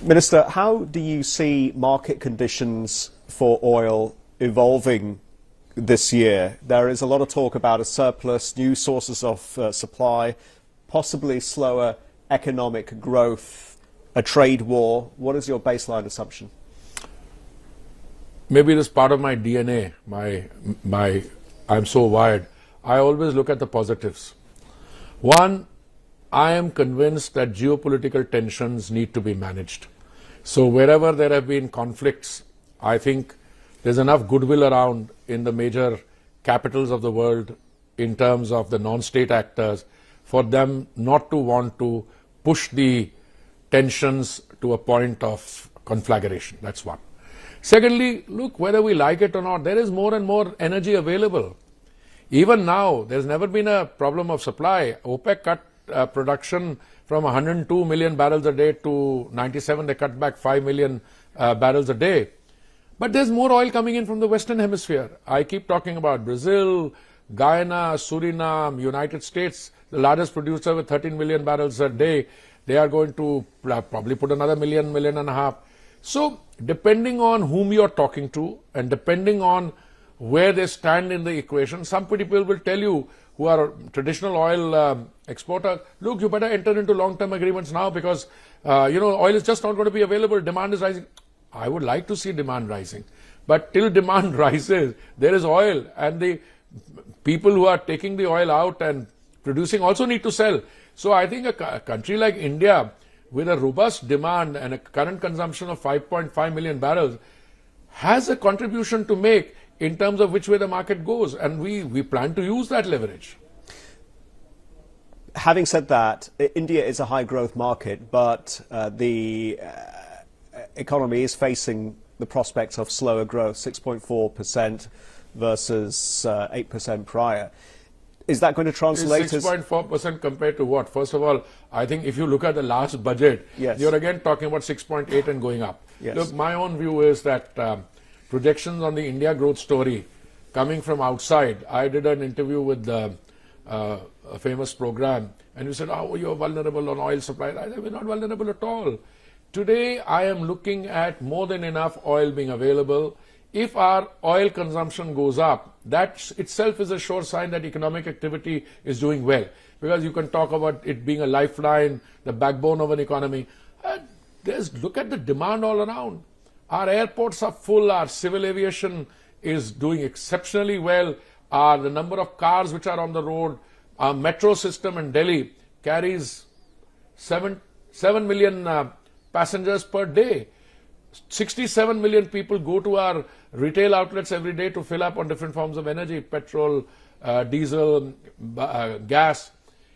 Minister, how do you see market conditions for oil evolving this year? There is a lot of talk about a surplus, new sources of supply, possibly slower economic growth, a trade war. What is your baseline assumption? Maybe it is part of my DNA, I'm so wired. I always look at the positives. One, I am convinced that geopolitical tensions need to be managed. So wherever there have been conflicts, I think there's enough goodwill around in the major capitals of the world in terms of the non-state actors for them not to want to push the tensions to a point of conflagration. That's one. Secondly, look, whether we like it or not, there is more and more energy available. Even now, there's never been a problem of supply. OPEC cut production from 102 million barrels a day to 97. They cut back 5 million barrels a day. But there's more oil coming in from the Western Hemisphere. I keep talking about Brazil, Guyana, Suriname, United States, the largest producer with 13 million barrels a day. They are going to probably put another million and a half. So depending on whom you're talking to and depending on where they stand in the equation, some people will tell you who are traditional oil exporters, look, you better enter into long-term agreements now because, oil is just not going to be available. Demand is rising. I would like to see demand rising. But till demand rises, there is oil, and the people who are taking the oil out and producing also need to sell. So I think a country like India, with a robust demand and a current consumption of 5.5 million barrels, has a contribution to make in terms of which way the market goes, and we plan to use that leverage. Having said that, India is a high growth market, but the economy is facing the prospects of slower growth, 6.4% versus 8% prior. Is that going to translate 6.4% compared to what? First of all, I think if you look at the last budget, yes, you're again talking about 6.8 and going up. Yes. Look, my own view is that projections on the India growth story coming from outside. I did an interview with a famous program, and you said, oh, you're vulnerable on oil supply. I said, we're not vulnerable at all. Today, I am looking at more than enough oil being available. If our oil consumption goes up, that itself is a sure sign that economic activity is doing well. Because you can talk about it being a lifeline, the backbone of an economy. Look at the demand all around. Our airports are full, our civil aviation is doing exceptionally well. The number of cars which are on the road, our metro system in Delhi carries 7 million passengers per day. 67 million people go to our retail outlets every day to fill up on different forms of energy, petrol, diesel, gas.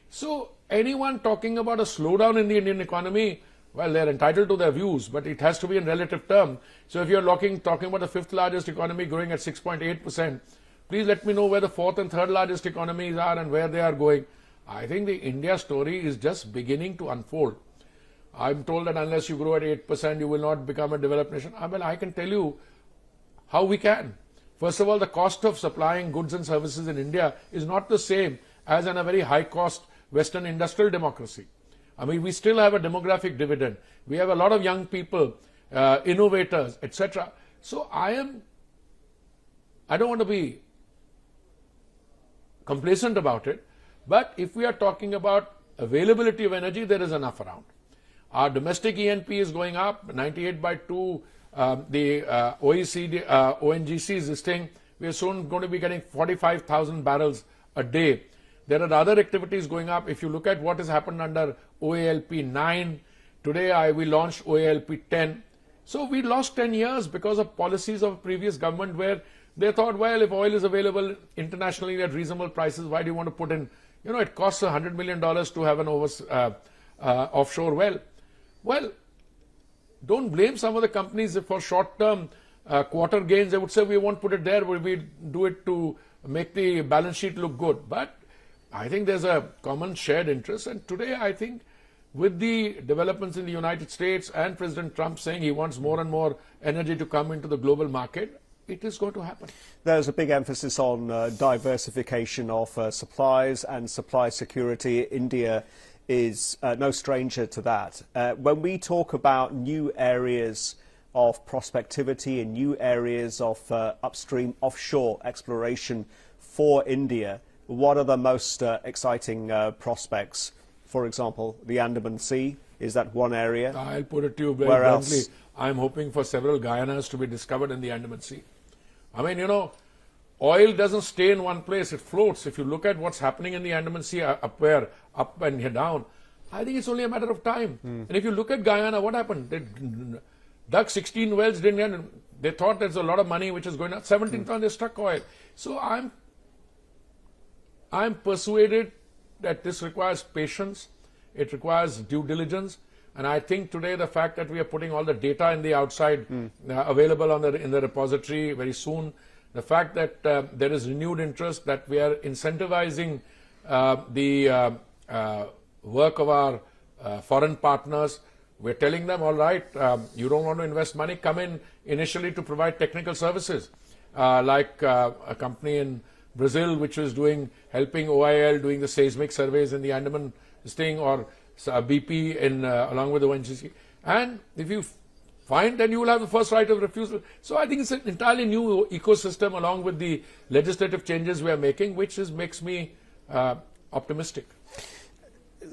So anyone talking about a slowdown in the Indian economy, well, they're entitled to their views, but it has to be in relative term. So if you're talking about the fifth largest economy growing at 6.8%, please let me know where the fourth and third largest economies are and where they are going. I think the India story is just beginning to unfold. I'm told that unless you grow at 8%, you will not become a developed nation. Well, I can tell you how we can. First of all, the cost of supplying goods and services in India is not the same as in a very high-cost Western industrial democracy. I mean, we still have a demographic dividend. We have a lot of young people, innovators, etc. So I don't want to be complacent about it, but if we are talking about availability of energy, there is enough around. Our domestic E&P is going up, 98 by 2. The OECD, ONGC is this thing. We are soon going to be getting 45,000 barrels a day. There are other activities going up. If you look at what has happened under OALP 9, today we launched OALP 10. So we lost 10 years because of policies of previous government where they thought, well, if oil is available internationally at reasonable prices, why do you want to put in, it costs $100 million to have an offshore well. Well, don't blame some of the companies for short-term quarter gains. They would say, we won't put it there, we do it to make the balance sheet look good. But I think there's a common shared interest. And today, I think, with the developments in the United States and President Trump saying he wants more and more energy to come into the global market, it is going to happen. There's a big emphasis on diversification of supplies and supply security. India is no stranger to that. When we talk about new areas of prospectivity and new areas of upstream offshore exploration for India, what are the most exciting prospects? For example, the Andaman Sea, is that one area? I'll put it to you very Where bluntly. else? I'm hoping for several Guyanas to be discovered in the Andaman Sea. I mean, you know, oil doesn't stay in one place, it floats. If you look at what's happening in the Andaman Sea, up and here down, I think it's only a matter of time. And if you look at Guyana, what happened? They dug 16 wells, they thought there's a lot of money which is going up. 17 times they struck oil. So I'm persuaded that this requires patience, it requires due diligence, and I think today the fact that we are putting all the data in the outside available in the repository very soon, the fact that there is renewed interest, that we are incentivizing the work of our foreign partners. We're telling them, all right, you don't want to invest money, come in initially to provide technical services, like a company in Brazil which was helping OIL doing the seismic surveys in the Andaman thing, or BP along with the ONGC. And if you find, then you will have the first right of refusal. So I think it's an entirely new ecosystem along with the legislative changes we are making, which makes me optimistic.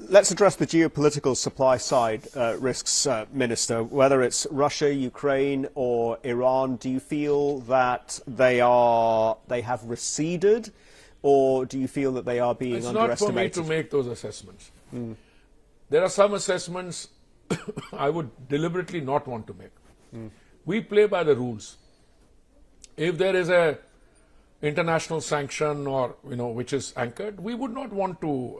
Let's address the geopolitical supply side risks, Minister. Whether it's Russia, Ukraine or Iran, do you feel that they have receded, or do you feel that they are being underestimated? It's not for me to make those assessments. There are some assessments I would deliberately not want to make. We play by the rules. If there is a international sanction or which is anchored, we would not want to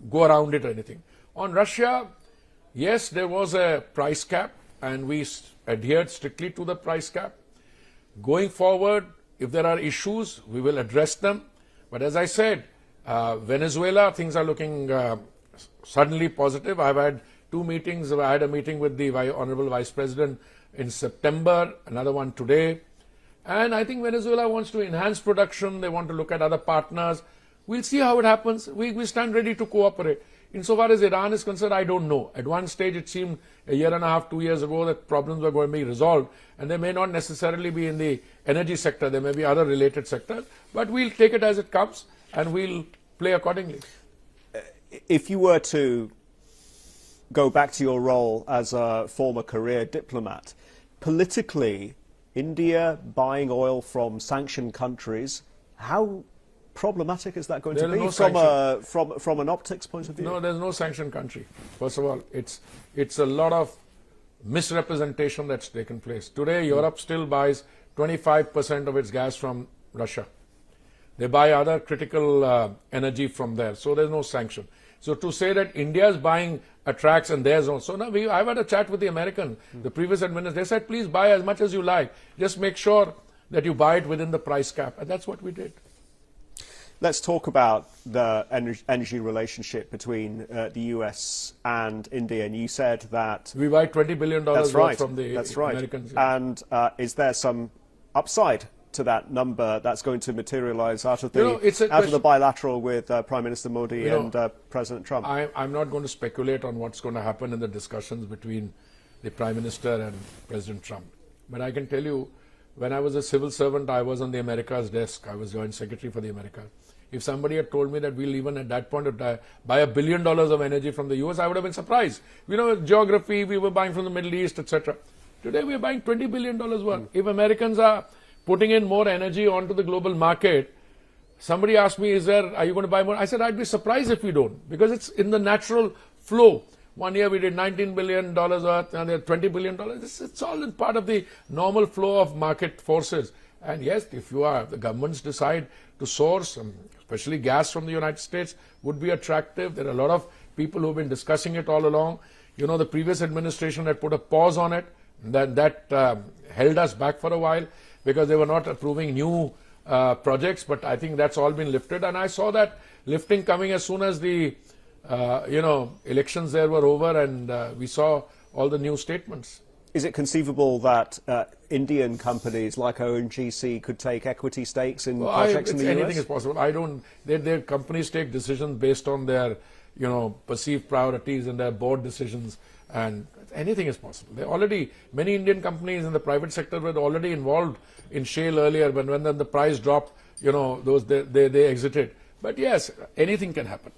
go around it or anything. On Russia, yes, there was a price cap and we adhered strictly to the price cap. Going forward, if there are issues, we will address them. But as I said, Venezuela, things are looking suddenly positive. I've had 2 meetings. I had a meeting with the Honorable Vice President in September, another one today. And I think Venezuela wants to enhance production. They want to look at other partners. We'll see how it happens. We stand ready to cooperate. Insofar as Iran is concerned, I don't know. At one stage, it seemed a year and a half, 2 years ago, that problems were going to be resolved. And they may not necessarily be in the energy sector. There may be other related sectors. But we'll take it as it comes and we'll play accordingly. If you were to go back to your role as a former career diplomat, politically, India buying oil from sanctioned countries, how problematic is that going to be from an optics point of view? No, there's no sanctioned country. First of all, it's a lot of misrepresentation that's taken place. Today, Europe still buys 25% of its gas from Russia. They buy other critical energy from there. So there's no sanction. So to say that India is buying attracts and there's no. So now I've had a chat with the American, the previous administration. They said, please buy as much as you like. Just make sure that you buy it within the price cap. And that's what we did. Let's talk about the energy relationship between the US and India. And you said that we buy $20 billion worth from the Americans. Yeah. And is there some upside to that number that's going to materialize out of the bilateral with Prime Minister Modi and President Trump? I'm not going to speculate on what's going to happen in the discussions between the Prime Minister and President Trump. But I can tell you, when I was a civil servant, I was on the Americas desk. I was Joint Secretary for the Americas. If somebody had told me that we'll even at that point buy $1 billion of energy from the US, I would have been surprised. Geography, we were buying from the Middle East, etc. Today we are buying $20 billion worth. If Americans are putting in more energy onto the global market, somebody asked me, are you going to buy more? I said, I'd be surprised if we don't, because it's in the natural flow. One year we did $19 billion worth, and $20 billion. It's all in part of the normal flow of market forces. And yes, if the governments decide to source, especially gas from the United States, would be attractive. There are a lot of people who have been discussing it all along. The previous administration had put a pause on it. That held us back for a while because they were not approving new projects. But I think that's all been lifted. And I saw that lifting coming as soon as the elections there were over, and we saw all the new statements. Is it conceivable that Indian companies like ONGC could take equity stakes in projects in the US? Anything is possible. Their companies take decisions based on their perceived priorities and their board decisions, and anything is possible. Many Indian companies in the private sector were already involved in shale earlier, when the price dropped, they exited. But yes, anything can happen.